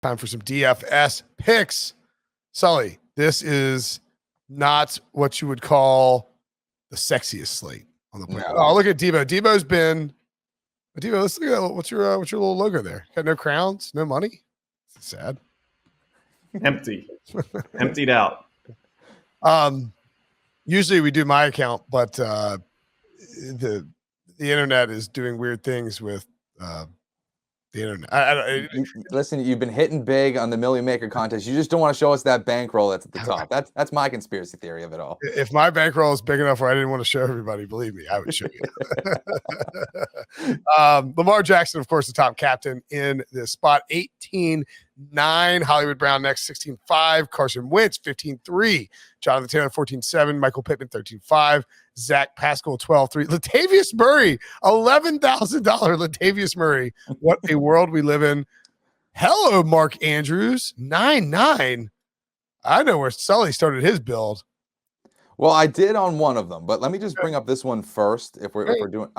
Time for some DFS picks. Sully, this is not what you would call the sexiest slate on the planet. No. Oh, look at Debo. Debo, let's look at what's your little logo there? Got no crowns, no money. It's sad. Emptied out. Usually we do my account, but the internet is doing weird things with the internet. Listen, you've been hitting big on the Million Maker contest. You just don't want to show us that bankroll that's at the top. That's my conspiracy theory of it all. If my bankroll is big enough where I didn't want to show everybody, believe me, I would show you. Lamar Jackson, of course, the top captain in this spot. 18-9. Hollywood Brown next, 16-5. Carson Wentz, 15-3. Jonathan Taylor, 14-7. Michael Pittman, 13-5. Zach Pascal, 12-3. Latavius Murray, $11,000 Latavius Murray. What a world we live in. Hello, Mark Andrews, 9-9. I know where Sully started his build. Well, I did on one of them, but let me just bring up this one first. If we're doing,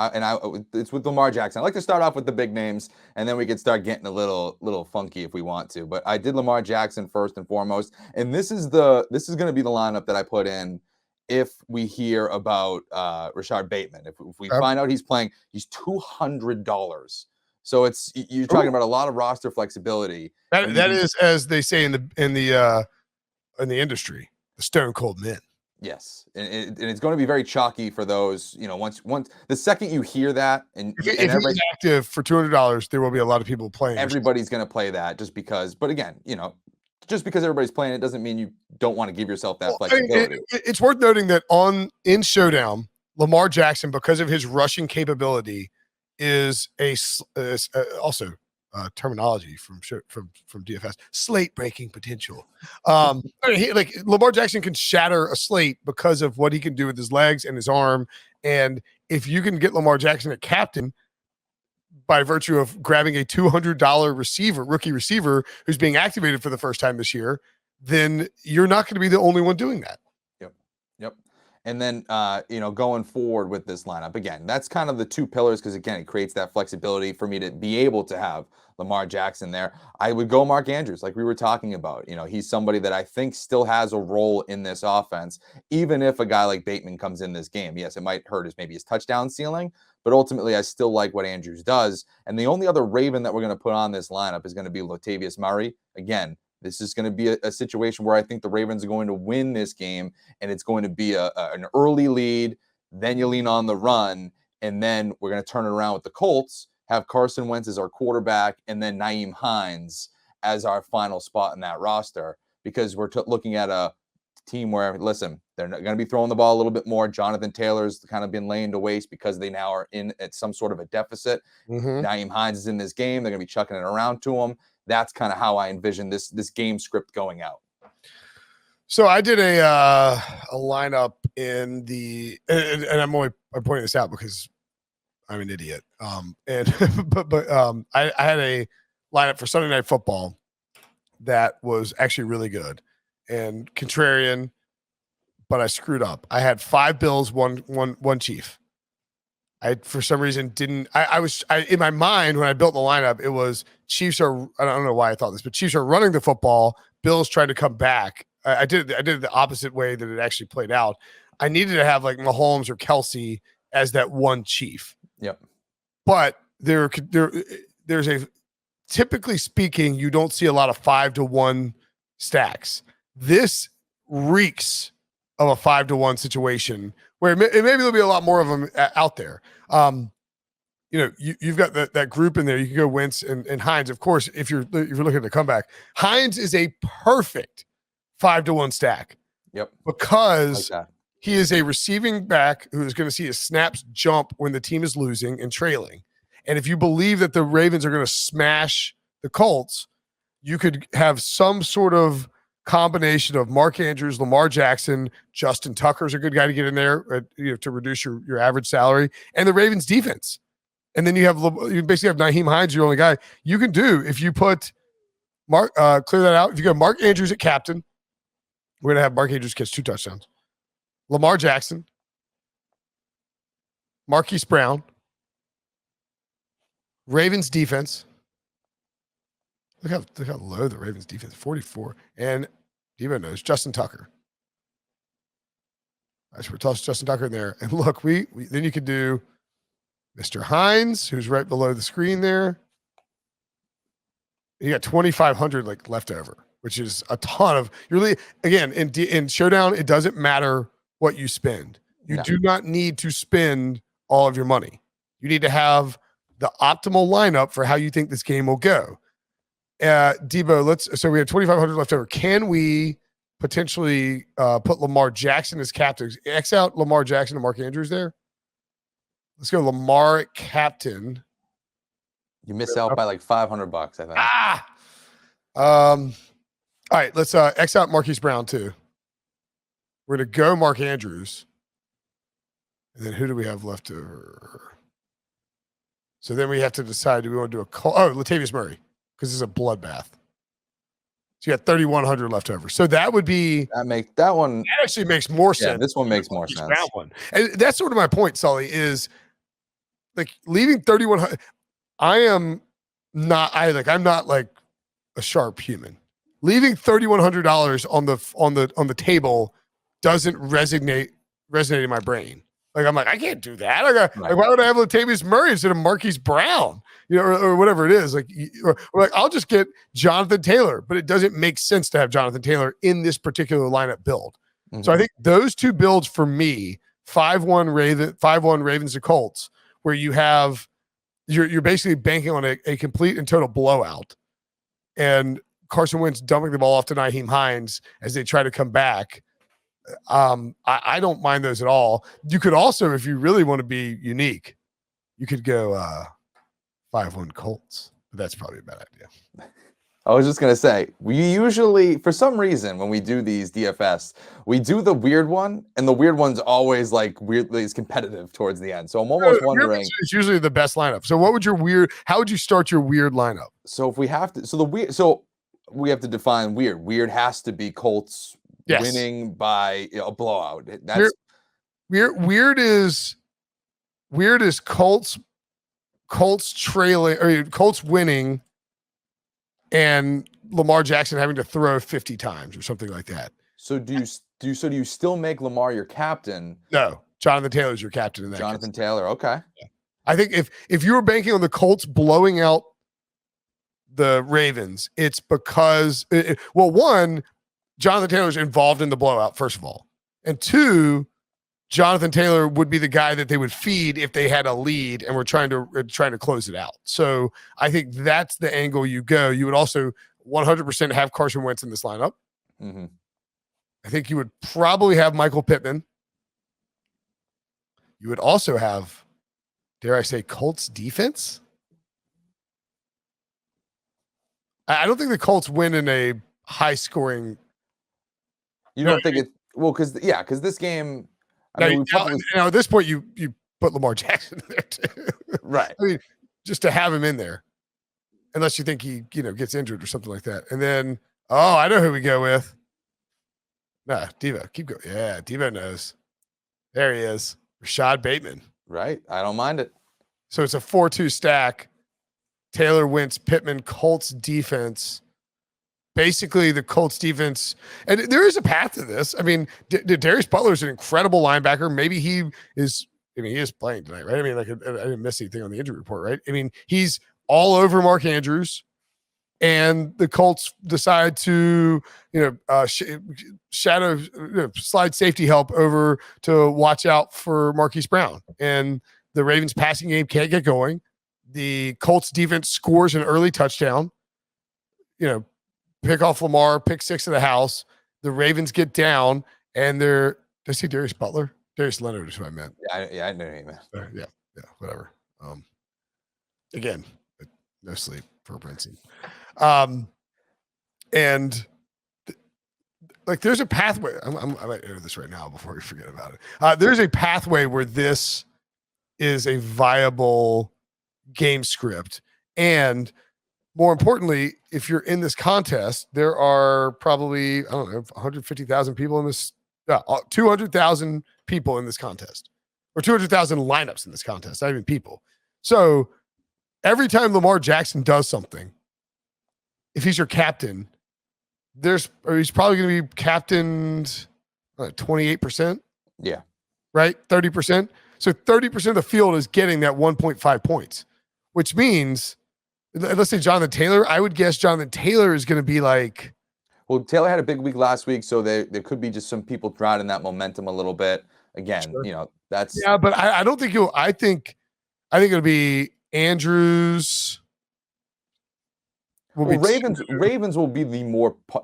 it's with Lamar Jackson. I like to start off with the big names, and then we can start getting a little funky if we want to. But I did Lamar Jackson first and foremost, and this is going to be the lineup that I put in if we hear about Rashard Bateman. If we find out he's playing, he's $200. So you're talking about a lot of roster flexibility. That is, as they say in the industry, the stone cold men. Yes, and it's going to be very chalky for those. Once the second you hear that, and if he's active for $200, there will be a lot of people playing. Everybody's going to play that just because. But again, just because everybody's playing it doesn't mean you don't want to give yourself that flexibility. It's worth noting that in Showdown, Lamar Jackson, because of his rushing capability, is also terminology from DFS, slate breaking potential. Lamar Jackson can shatter a slate because of what he can do with his legs and his arm. And if you can get Lamar Jackson at captain by virtue of grabbing a $200 rookie receiver who's being activated for the first time this year, then you're not going to be the only one doing that. Yep. And then, going forward with this lineup, again, that's kind of the two pillars because, again, it creates that flexibility for me to be able to have Lamar Jackson there. I would go Mark Andrews, like we were talking about. He's somebody that I think still has a role in this offense, even if a guy like Bateman comes in this game. Yes, it might hurt his touchdown ceiling, but ultimately I still like what Andrews does. And the only other Raven that we're going to put on this lineup is going to be Latavius Murray. Again, this is going to be a situation where I think the Ravens are going to win this game, and it's going to be an early lead. Then you lean on the run, and then we're going to turn it around with the Colts, have Carson Wentz as our quarterback, and then Nyheim Hines as our final spot in that roster, because we're looking at a team where, listen, they're going to be throwing the ball a little bit more. Jonathan Taylor's kind of been laying to waste because they now are at some sort of a deficit. Nyheim Hines is in this game. They're going to be chucking it around to him. That's kind of how I envision this game script going out. So I did a lineup in the, and I'm pointing this out because I'm an idiot. I had a lineup for Sunday Night Football that was actually really good and contrarian, but I screwed up. I had 5 Bills, one Chief. I, for some reason, didn't. I was in my mind when I built the lineup. It was Chiefs are. I don't know why I thought this, but Chiefs are running the football. Bills trying to come back. I did it the opposite way that it actually played out. I needed to have like Mahomes or Kelsey as that one Chief. Yep. But there's a, typically speaking, you don't see a lot of 5-1 stacks. This reeks of a 5-1 situation where maybe there'll be a lot more of them out there. You've got that group in there. You can go Wentz and Hines. Of course, if you're looking at the comeback, Hines is a perfect 5-1 stack. Yep. Because he is a receiving back who is going to see his snaps jump when the team is losing and trailing. And if you believe that the Ravens are going to smash the Colts, you could have some sort of combination of Mark Andrews, Lamar Jackson, Justin Tucker's a good guy to get in there to reduce your average salary, and the Ravens defense. And then you basically have Nyheim Hines, your only guy. You can do, if you put Mark, clear that out. If you got Mark Andrews at captain, we're going to have Mark Andrews catch 2 touchdowns. Lamar Jackson, Marquise Brown, Ravens defense, Look how low the Ravens defense, 44. And Devo knows Justin Tucker. I should toss Justin Tucker in there. And look, we then you could do Mr. Hines, who's right below the screen there. You got 2,500 like left over, which is a ton of. Again in Showdown, it doesn't matter what you spend. You do not need to spend all of your money. You need to have the optimal lineup for how you think this game will go. Debo, so we have 2,500 left over. Can we potentially put Lamar Jackson as captain? X out Lamar Jackson and Mark Andrews there. Let's go Lamar at captain. You miss out by like $500, I think. All right, let's X out Marquise Brown too. We're gonna go Mark Andrews. And then who do we have left over? So then we have to decide, do we want to do Latavius Murray, because it's a bloodbath. So you got 3,100 left over. So that would be that actually makes more sense. Yeah, this one makes more sense. That one. And that's sort of my point, Sully, is like leaving 3,100. I'm not like a sharp human. Leaving $3,100 on the table doesn't resonate in my brain. Like I'm like, I can't do that. Like, why would I have Latavius Murray instead of Marquise Brown? You know, or whatever it is. Like, or like I'll just get Jonathan Taylor, but it doesn't make sense to have Jonathan Taylor in this particular lineup build. Mm-hmm. So I think those two builds for me, 5-1 Ravens to Colts, where you have you're basically banking on a complete and total blowout, and Carson Wentz dumping the ball off to Nyheim Hines as they try to come back. I don't mind those at all. You could also, if you really want to be unique, you could go 5-1 Colts, but that's probably a bad idea. I was just going to say, we usually, for some reason, when we do these DFS, we do the weird one, and the weird one's always like weirdly is competitive towards the end. So I'm almost wondering. It's usually the best lineup. So how would you start your weird lineup? So if we have to, we have to define weird. Weird has to be Colts winning by a blowout. That's weird is Colts trailing, or Colts winning and Lamar Jackson having to throw 50 times or something like that. So do you still make Lamar your captain? No, Jonathan Taylor's your captain in that Jonathan case. Taylor, okay. Yeah. I think if you were banking on the Colts blowing out the Ravens, it's because one, Jonathan Taylor's involved in the blowout, first of all. And two, Jonathan Taylor would be the guy that they would feed if they had a lead and were trying to close it out. So I think that's the angle you go. You would also 100% have Carson Wentz in this lineup. Mm-hmm. I think you would probably have Michael Pittman. You would also have, dare I say, Colts defense. I don't think the Colts win in a high scoring. You don't think it? Well, because this game. Now, at this point, you put Lamar Jackson in there too, right? I mean, just to have him in there, unless you think he gets injured or something like that. And then, I know who we go with. Nah, Devo, keep going. Yeah, Devo knows. There he is, Rashad Bateman. Right, I don't mind it. So it's a 4-2 stack. Taylor, Wentz, Pittman, Colts defense. Basically, the Colts defense, and there is a path to this. I mean, Darius Butler is an incredible linebacker. Maybe he is. I mean, he is playing tonight, right? I mean, like I didn't miss anything on the injury report, right? I mean, he's all over Mark Andrews, and the Colts decide to, slide safety help over to watch out for Marquise Brown, and the Ravens passing game can't get going. The Colts defense scores an early touchdown. Pick off Lamar, pick 6 of the house. The Ravens get down, and did I say Darius Butler? Darius Leonard is what I meant. Yeah, I know what you meant. Yeah, whatever. Again, no sleep for Brinson. And there's a pathway. I might enter this right now before we forget about it. There's a pathway where this is a viable game script, and more importantly, if you're in this contest, there are probably, 150,000 people in this, 200,000 people in this contest, or 200,000 lineups in this contest, not even people. So every time Lamar Jackson does something, if he's your captain, he's probably going to be captained 28%. Yeah. Right? 30%. So 30% of the field is getting that 1.5 points, which means, let's say Jonathan Taylor, I would guess Jonathan Taylor is going to be like. Well, Taylor had a big week last week, so there could be just some people drowning that momentum a little bit. Again, Sure. That's. Yeah, but I don't think I think it'll be Andrews. Ravens will be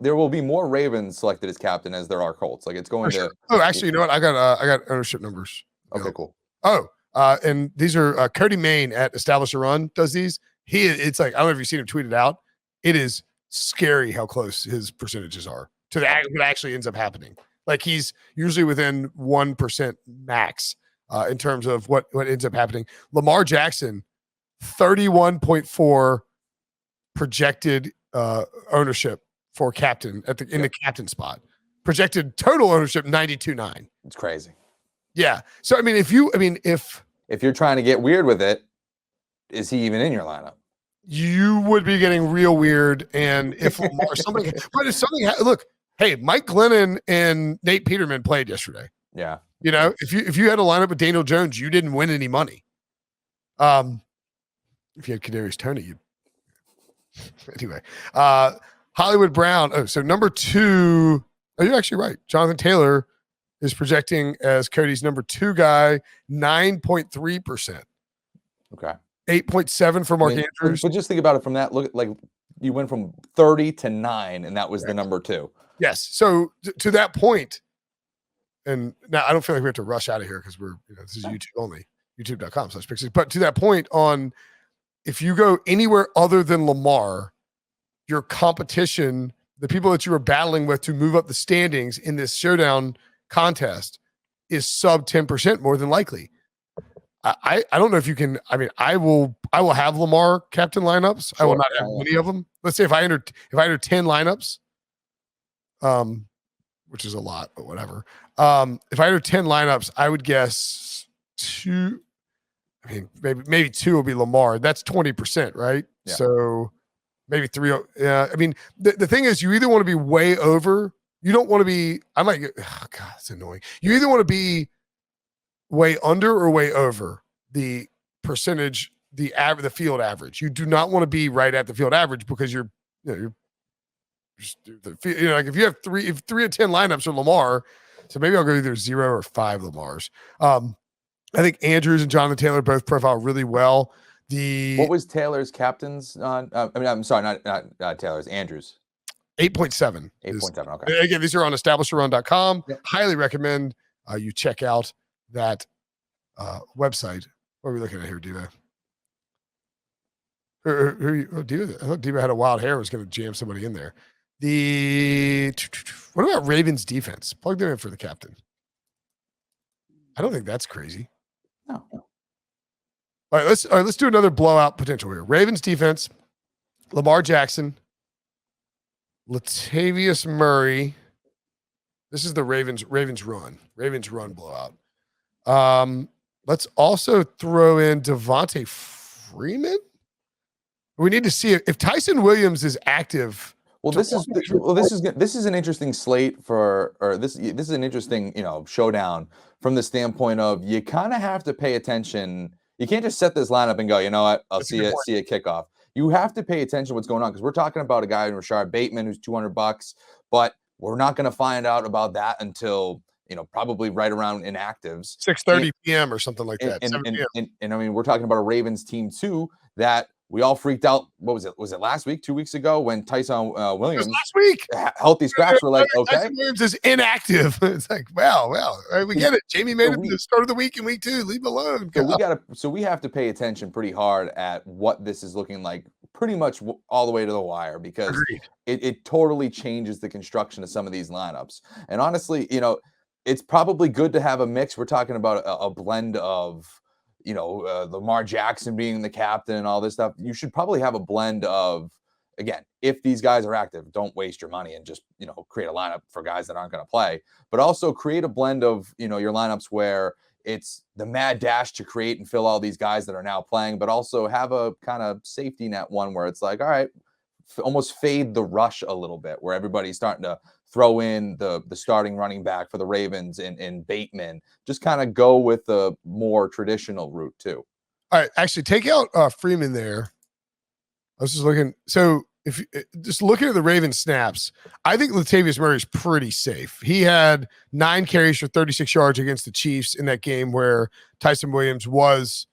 there will be more Ravens selected as captain as there are Colts. Like it's going to. Sure. Oh, actually, you know what? I got ownership numbers. Okay, cool. Oh, and these are Cody Main at Establish a Run does these. It's like, I don't know if you've seen him tweet it out. It is scary how close his percentages are to what actually ends up happening. Like he's usually within 1% max in terms of what ends up happening. Lamar Jackson, 31.4 projected ownership for captain in the captain spot. Projected total ownership 92.9. It's crazy. Yeah. So I mean, if you're trying to get weird with it, is he even in your lineup? You would be getting real weird, and if Lamar look, hey, Mike Glennon and Nate Peterman played yesterday. Yeah. If you had a lineup with Daniel Jones, you didn't win any money. If you had Kadarius Toney, you anyway. Hollywood Brown. Oh, so number 2. Oh, you're actually right. Jonathan Taylor is projecting as Cody's number 2 guy, 9.3%. Okay. 8.7 for Mark Andrews. But just think about it from that. Look, like you went from 30 to 9, and that was the number 2. Yes. So to that point, and now I don't feel like we have to rush out of here because this is YouTube only, youtube.com/Pixies. But to that point, if you go anywhere other than Lamar, your competition, the people that you were battling with to move up the standings in this showdown contest, is sub 10% more than likely. I don't know if you can. I mean, I will have Lamar captain lineups. Sure, I will not have many of them. Let's say if I enter 10 lineups, which is a lot, but whatever. If I enter 10 lineups, I would guess 2. I mean, maybe 2 will be Lamar. That's 20%, right? Yeah. So maybe 3. Yeah. I mean, the thing is, you either want to be way over. You don't want to be. I might. Oh God, it's annoying. You either want to be way under or way over the percentage, the field average. You do not want to be right at the field average because you're like if you have 3 of 10 lineups are Lamar, so maybe I'll go either 0 or 5 Lamars. I think Andrews and Jonathan Taylor both profile really well. What was Taylor's captains on? I'm sorry, not Taylor's. Andrews. 8.7. 8.7. Okay. Again, these are on establisherun.com. Yep. Highly recommend you check out that website. What are we looking at here, Diva? Diva? I thought Diva had a wild hair, was going to jam somebody in there. What about Ravens defense? Plug them in for the captain. I don't think that's crazy. No. All right, let's do another blowout potential here. Ravens defense, Lamar Jackson, Latavius Murray. This is the Ravens run blowout. Let's also throw in Devontae Freeman. We need to see if Tyson Williams is active. Well, this is an interesting slate this is an interesting showdown from the standpoint of you kind of have to pay attention. You can't just set this lineup and go, you know what, I'll see a kickoff. You have to pay attention to what's going on because we're talking about a guy in Rashard Bateman who's $200, but we're not going to find out about that until probably right around inactives, 6:30 p.m. or something like that. And I mean, we're talking about a Ravens team too that we all freaked out. What was it? Was it last week, 2 weeks ago, when Tyson Williams last week healthy scratch? We're like, okay, Tyson Williams is inactive. It's like, wow, right, we get it. Jamie made it at the start of the week in week 2. Leave him alone. So we have to pay attention pretty hard at what this is looking like, pretty much all the way to the wire, because it totally changes the construction of some of these lineups. And honestly, it's probably good to have a mix. We're talking about a blend of Lamar Jackson being the captain and all this stuff. You should probably have a blend of, again, if these guys are active, don't waste your money and just, create a lineup for guys that aren't going to play, but also create a blend of, your lineups where it's the mad dash to create and fill all these guys that are now playing, but also have a kind of safety net one where it's like, all right, almost fade the rush a little bit, where everybody's starting to throw in the starting running back for the Ravens in Bateman. Just kind of go with the more traditional route too. All right, actually take out Freeman there. I was just looking. So if just looking at the Ravens snaps, I think Latavius Murray is pretty safe. He had 9 carries for 36 yards against the Chiefs in that game where Tyson Williams was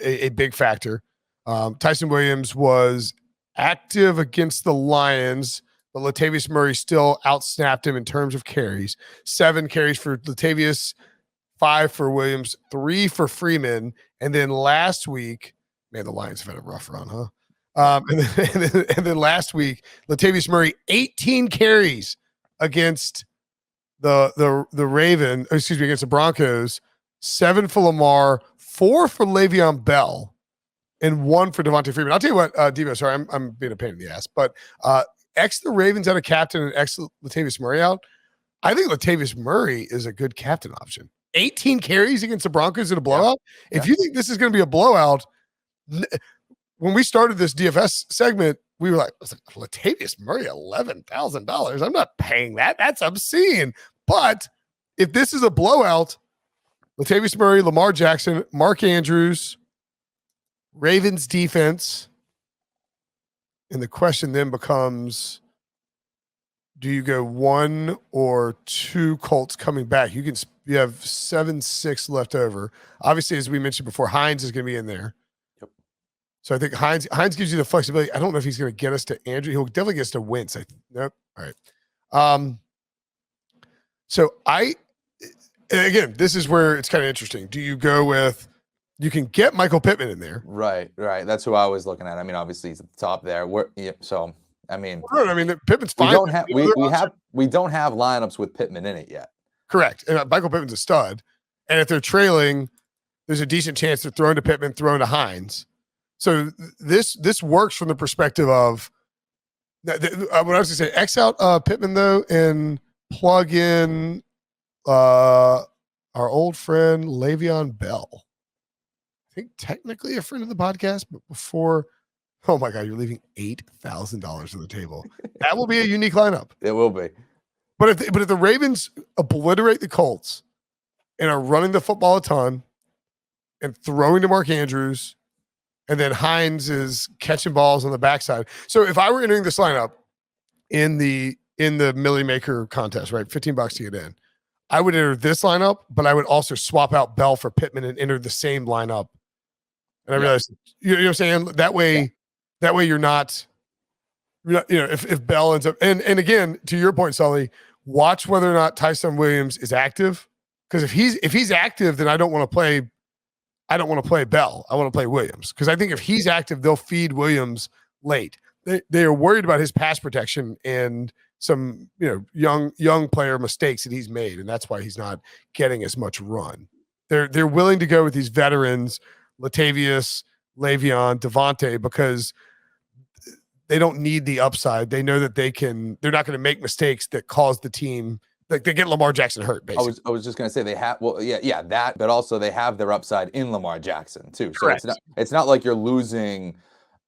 a big factor. Tyson Williams was active against the Lions, but Latavius Murray still outsnapped him in terms of carries. 7 carries for Latavius, 5 for Williams, 3 for Freeman. And then last week, man, the Lions have had a rough run, huh? And then last week, Latavius Murray, 18 carries against the Raven, against the Broncos, 7 for Lamar, 4 for Le'Veon Bell, and 1 for Devontae Freeman. I'll tell you what, Devo, sorry, I'm being a pain in the ass, but X the Ravens out of captain and X Latavius Murray out. I think Latavius Murray is a good captain option. 18 carries against the Broncos in a blowout. Yeah. If you think this is going to be a blowout, when we started this DFS segment, we were like, Latavius Murray, $11,000. I'm not paying that. That's obscene. But if this is a blowout, Latavius Murray, Lamar Jackson, Mark Andrews, Ravens defense, and the question then becomes, do you go 1 or 2 Colts coming back? You have 7-6 left over. Obviously, as we mentioned before, Hines is going to be in there. So I think Hines gives you the flexibility. I don't know if he's going to get us to Andrew. He'll definitely get us to Wentz. Nope. All right. So again, this is where it's kind of interesting. Do you go with, you can get Michael Pittman in there. Right. That's who I was looking at. I mean, obviously he's at the top there. So, I mean, Pittman's fine. We don't have lineups with Pittman in it yet. Correct. And Michael Pittman's a stud. And if they're trailing, there's a decent chance they're throwing to Pittman, throwing to Hines. So this works from the perspective of what I was going to say. X out Pittman though, and plug in our old friend Le'Veon Bell. I think technically a friend of the podcast, but before. Oh my God, you're leaving $8,000 on the table. That will be a unique lineup. It will be. But if the Ravens obliterate the Colts and are running the football a ton and throwing to Mark Andrews, and then Hines is catching balls on the backside. So if I were entering this lineup in the Millie Maker contest, right, $15 to get in, I would enter this lineup, but I would also swap out Bell for Pittman and enter the same lineup. And I realized, you know what I'm saying? That way you're not, if Bell ends up, and again, to your point, Sully, watch whether or not Tyson Williams is active. Because if he's active, then I don't want to play Bell. I want to play Williams. Because I think if he's active, they'll feed Williams late. They are worried about his pass protection and some young player mistakes that he's made, and that's why he's not getting as much run. They're willing to go with these veterans, Latavius, Le'Veon, Devontae, because they don't need the upside. They know that they're not going to make mistakes that cause the team, like they get Lamar Jackson hurt, basically. I was just going to say they have, that, but also they have their upside in Lamar Jackson too. So Correct. It's not like you're losing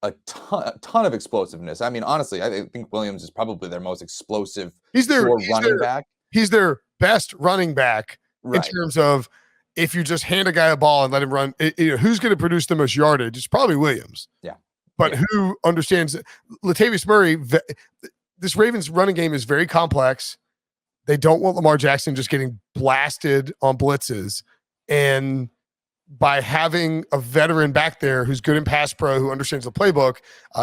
a ton of explosiveness. I mean, honestly, I think Williams is probably their most explosive running back. He's their best running back in Right. terms of, if you just hand a guy a ball and let him run, who's going to produce the most yardage? It's probably Williams. Yeah. But who understands Latavius Murray? This Ravens running game is very complex. They don't want Lamar Jackson just getting blasted on blitzes. And by having a veteran back there who's good in pass pro, who understands the playbook,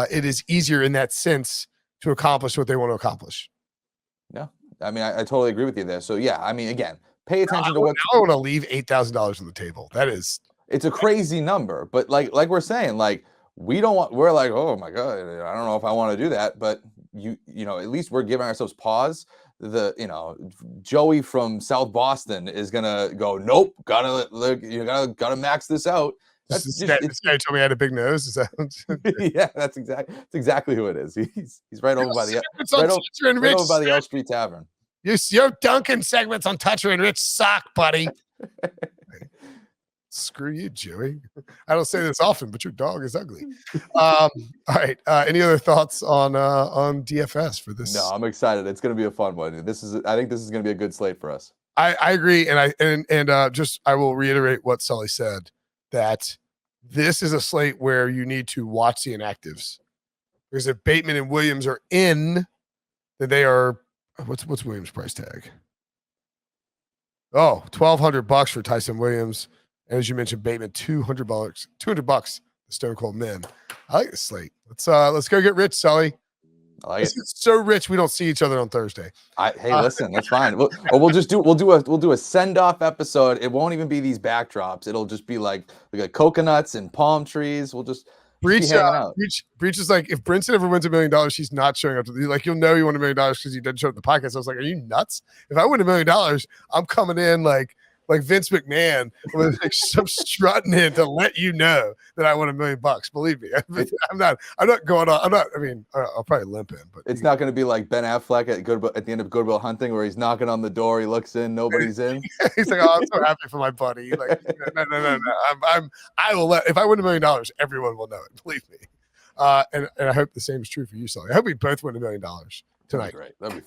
it is easier in that sense to accomplish what they want to accomplish. Yeah. I mean, I totally agree with you there. So, yeah, I mean, again, pay attention to what. I want to leave $8,000 on the table. It's a crazy number. But like we're saying, like, we're like, oh my God, I don't know if I want to do that. But at least we're giving ourselves pause. Joey from South Boston is gonna go, nope, gotta max this out. This guy told me I had a big nose. Is that? Yeah, that's exactly who it is. He's right over by the L Street Tavern. Your Duncan segments on Toucher and Rich suck, buddy. Screw you, Joey. I don't say this often, but your dog is ugly. All right. Any other thoughts on DFS for this? No, I'm excited. It's going to be a fun one. I think this is going to be a good slate for us. I agree, and I will reiterate what Sully said, that this is a slate where you need to watch the inactives, because if Bateman and Williams are in, then they are what's Williams' price tag? Oh, $1,200 for Tyson Williams. And as you mentioned, Bateman, $200, $200, the Stone Cold Men. I like this slate. Let's go get rich, Sully. I like it. So rich we don't see each other on Thursday. Hey, listen, that's fine. We'll do a send off episode. It won't even be these backdrops. It'll just be like coconuts and palm trees. We'll just Breach, be hanging out. Breach is like, if Brinson ever wins $1 million, he's not showing up to the, like, you'll know he won $1 million because he didn't show up at the podcast. I was like, are you nuts? If I win $1 million, I'm coming in like Vince McMahon with like some strutting in to let you know that I won $1 million. Believe me, I'm not going on. I mean, I'll probably limp in, but it's not going to be like Ben Affleck at the end of Good Will Hunting, where he's knocking on the door, he looks in, nobody's in. He's like, oh, I'm so happy for my buddy. Like, no. I will if I win $1 million, everyone will know it. Believe me. And I hope the same is true for you, Sully. I hope we both win $1 million tonight. Great. That'd be